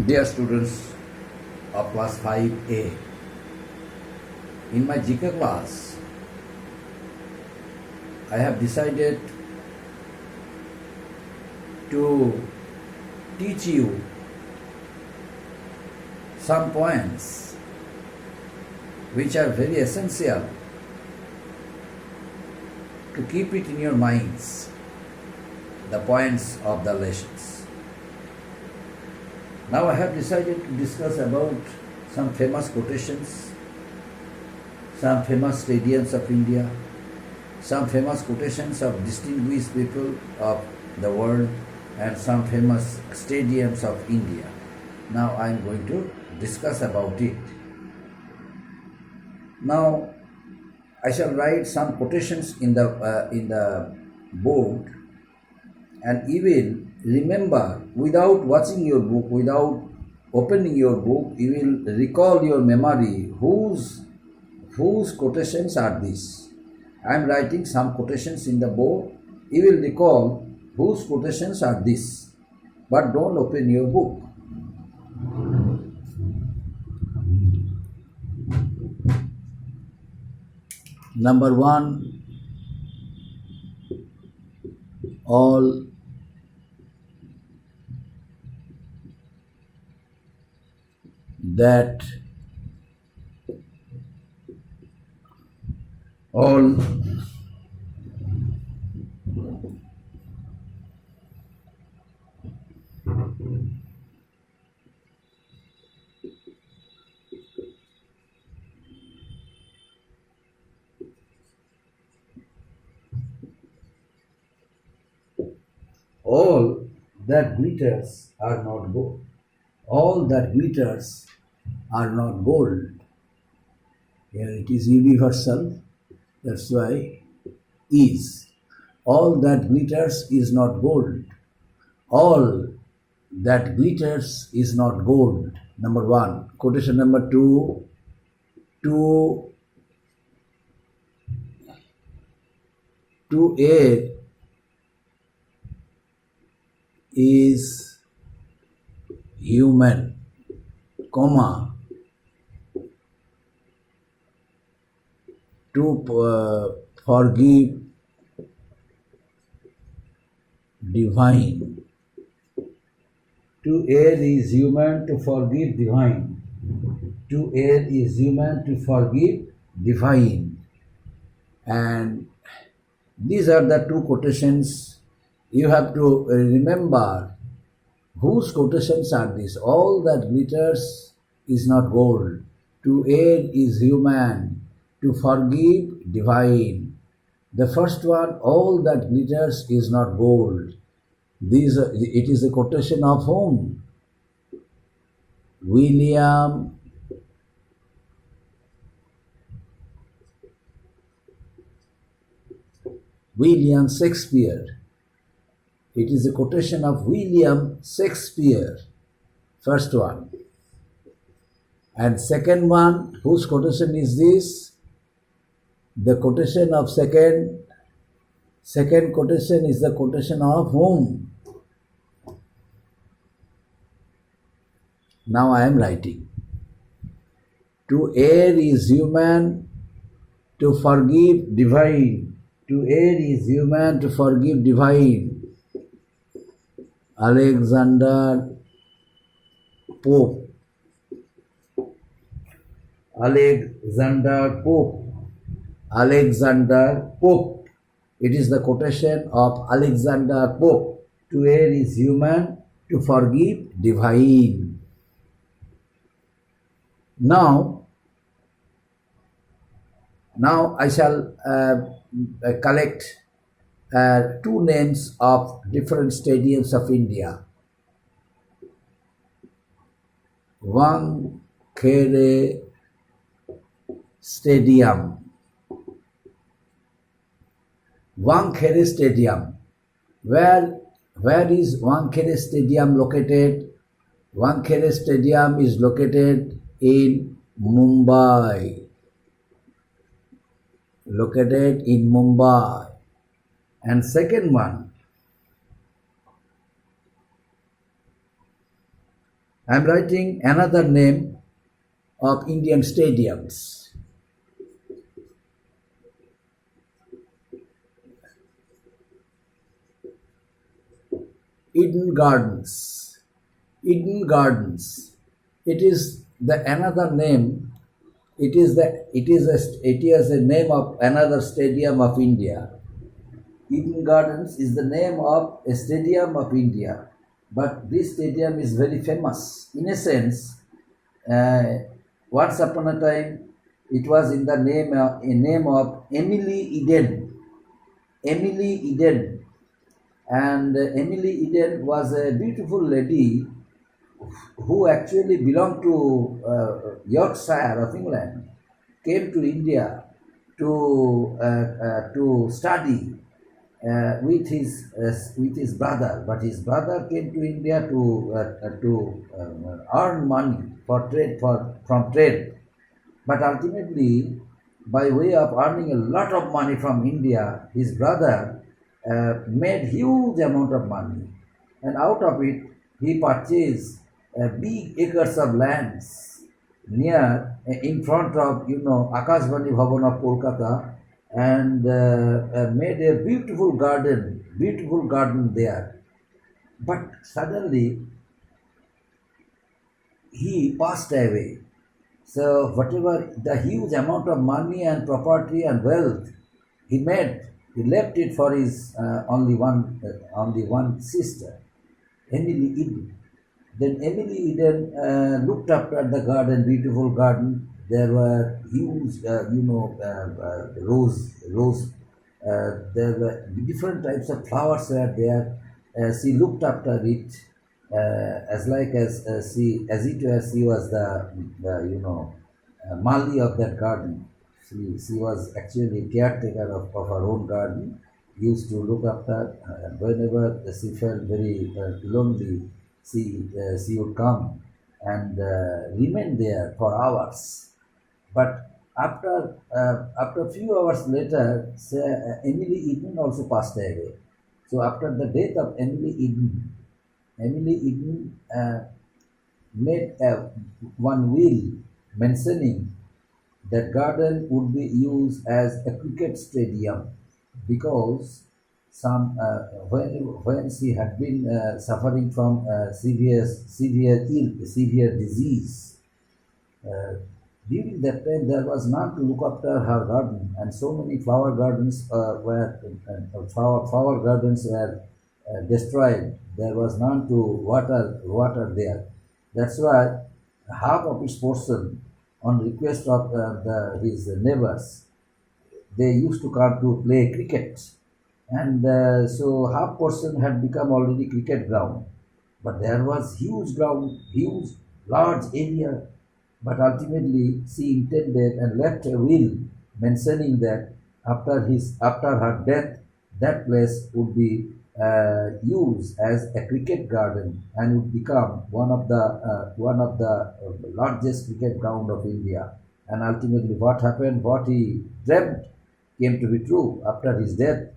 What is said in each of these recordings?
Dear students of class 5A, in my GK class, I have decided to teach you some points which are very essential to keep it in your minds, the points of the lessons. Now I have decided to discuss about some famous quotations, some famous stadiums of India, some famous quotations of distinguished people of the world, and some famous stadiums of India. Now I am going to discuss about it. Now I shall write some quotations in the board, and you will remember without watching your book, without opening your book, you will recall your memory whose quotations are these. I am writing some quotations in the board. You will recall whose quotations are these, but don't open your book. Number one, all that all all that glitters are not gold. All that glitters are not gold. Here it is universal, that's why is. All that glitters is not gold. All that glitters is not gold. Number one. Quotation number two. To err is human, comma, to forgive divine. To err is human, to forgive divine. To err is human, to forgive divine. And these are the two quotations. You have to remember whose quotations are these. All that glitters is not gold. To err is human, to forgive divine. The first one, all that glitters is not gold. It is a quotation of whom? William Shakespeare. It is a quotation of William Shakespeare. First one. And second one, whose quotation is this? The quotation of second quotation is the quotation of whom? Now I am writing. To err is human, to forgive divine. To err is human, to forgive divine. Alexander Pope. Alexander Pope. Alexander Pope. It is the quotation of Alexander Pope. To err is human, to forgive divine. Now I shall collect two names of different stadiums of India. Wankhede Stadium. Wankhede Stadium. Where is Wankhede Stadium located? Wankhede Stadium is located in Mumbai. Located in Mumbai. And second one, I am writing another name of Indian stadiums. Eden Gardens. Eden Gardens. It is the another name. It is a name of another stadium of India. Eden Gardens is the name of a stadium of India, but this stadium is very famous. In a sense, once upon a time, it was in the name of Emily Eden. Emily Eden, and Emily Eden was a beautiful lady who actually belonged to Yorkshire of England, came to India to study with his brother, but his brother came to India to earn money from trade. But ultimately, by way of earning a lot of money from India, his brother made huge amount of money, and out of it he purchased big acres of lands near in front of Akashvani Bhavan of Kolkata, and made a beautiful garden there. But suddenly he passed away. So whatever the huge amount of money and property and wealth he made, he left it for his only one sister, Emily Eden. Then Emily Eden looked after the garden, beautiful garden. There were huge, rose. There were different types of flowers were there. She looked after it as like as as it were she was the Mali of that garden. She was actually caretaker of her own garden, used to look after, whenever she felt very lonely, she would come and remain there for hours. But after a few hours later, Emily Eden also passed away. So after the death of Emily Eden made one will mentioning that garden would be used as a cricket stadium, because when she had been suffering from severe disease, uh, during that time there was none to look after her garden, and so many flower gardens were destroyed. There was none to water there. That's why half of its portion, on request of his neighbors, they used to come to play cricket, and so half portion had become already cricket ground. But there was huge ground, huge large area. But ultimately she intended and left a will mentioning that after her death, that place would be used as a cricket garden and would become one of the largest cricket ground of India. And ultimately, what happened? What he dreamt came to be true. After his death,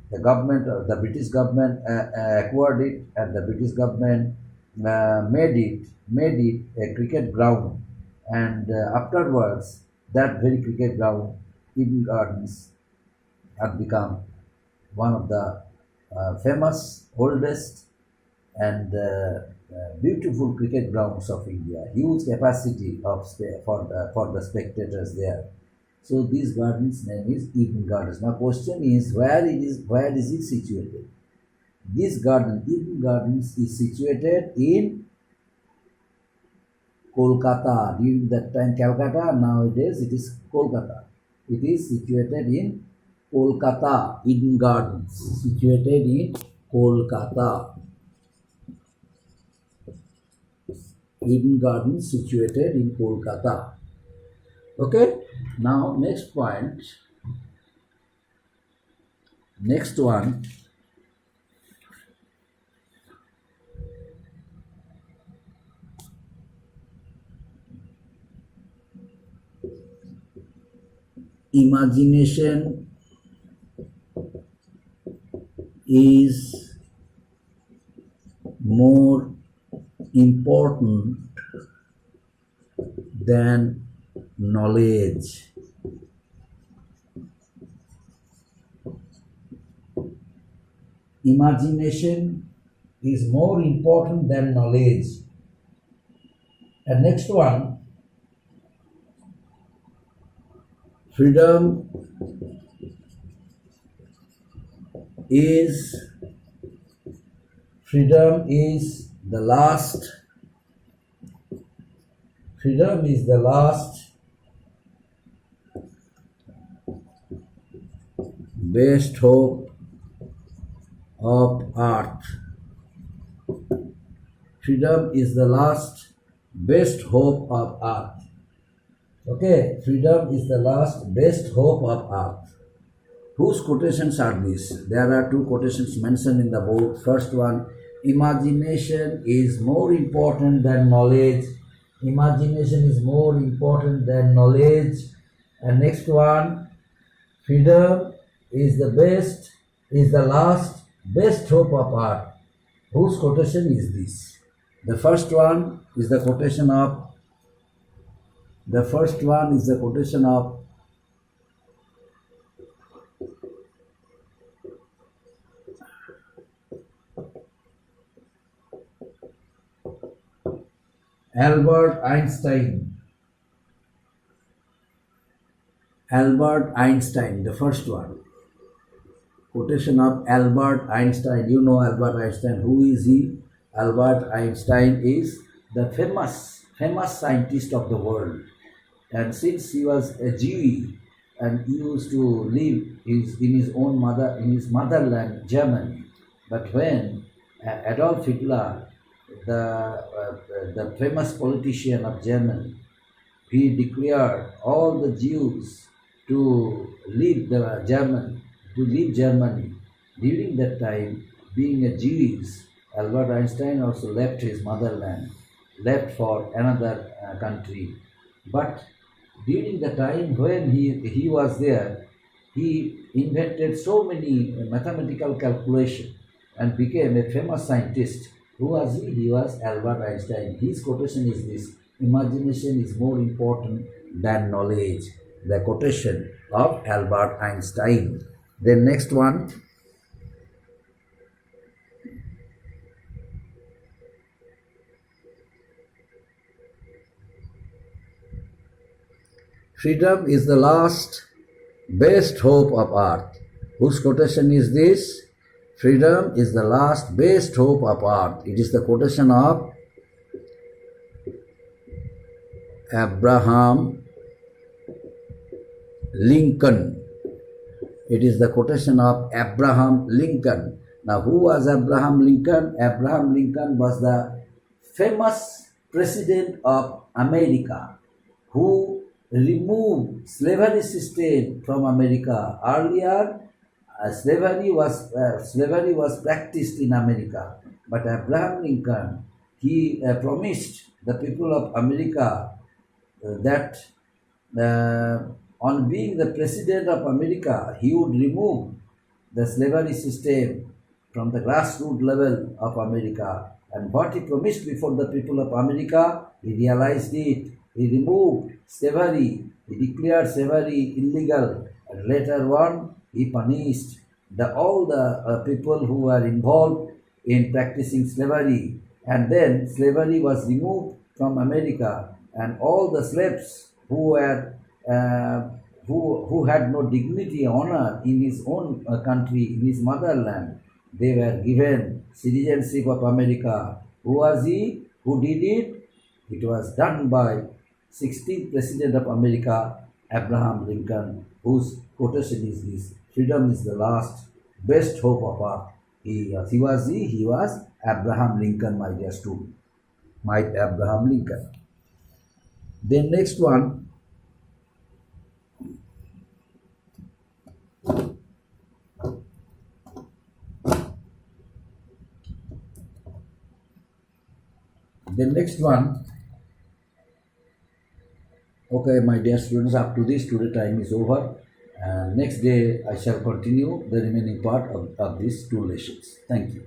the British government acquired it, and the British government made it a cricket ground. And afterwards, that very cricket ground, Eden Gardens, have become one of the famous, oldest, and beautiful cricket grounds of India. Huge capacity for the spectators there. So this garden's name is Eden Gardens. Now question is where is it situated? This garden, Eden Gardens, is situated in Kolkata. During that time Calcutta, nowadays it is Kolkata. It is situated in Kolkata. Eden Gardens situated in Kolkata. Eden Gardens situated in Kolkata. Okay. Now next point. Next one. Imagination is more important than knowledge. Imagination is more important than knowledge. And next one, freedom is the last best hope of earth. Freedom is the last best hope of earth. Okay, freedom is the last best hope of earth. Whose quotations are these? There are two quotations mentioned in the book. First one, imagination is more important than knowledge. Imagination is more important than knowledge. And next one, freedom is the last best hope of earth. Whose quotation is this? The first one is the quotation of Albert Einstein. Albert Einstein, the first one. Quotation of Albert Einstein. You know Albert Einstein. Who is he? Albert Einstein is the famous scientist of the world. And since he was a Jew and he used to live in his motherland, Germany. But when Adolf Hitler, the famous politician of Germany, he declared all the Jews to leave Germany. During that time, being a Jew, Albert Einstein also left his motherland, left for another country. But during the time when he was there, he invented so many mathematical calculations and became a famous scientist. Who was he? He was Albert Einstein. His quotation is this: imagination is more important than knowledge. The quotation of Albert Einstein. Then next one. Freedom is the last best hope of earth. Whose quotation is this? Freedom is the last best hope of earth. It is the quotation of Abraham Lincoln. It is the quotation of Abraham Lincoln. Now, who was Abraham Lincoln? Abraham Lincoln was the famous president of America who removed slavery system from America. Earlier, slavery was practiced in America, but Abraham Lincoln, he promised the people of America that on being the president of America, he would remove the slavery system from the grassroots level of America. And what he promised before the people of America, he realized it. He removed slavery. He declared slavery illegal. And later on, he punished all the people who were involved in practicing slavery. And then slavery was removed from America, and all the slaves who were who had no dignity, honor in his own country, in his motherland, they were given citizenship of America. Who was he? Who did it? It was done by 16th President of America, Abraham Lincoln, whose quotation is this: freedom is the last best hope of earth. He was Abraham Lincoln, my dear student. My Abraham Lincoln. Then next one. Okay, my dear students, up to this, today time is over. And next day I shall continue the remaining part of these two lessons. Thank you.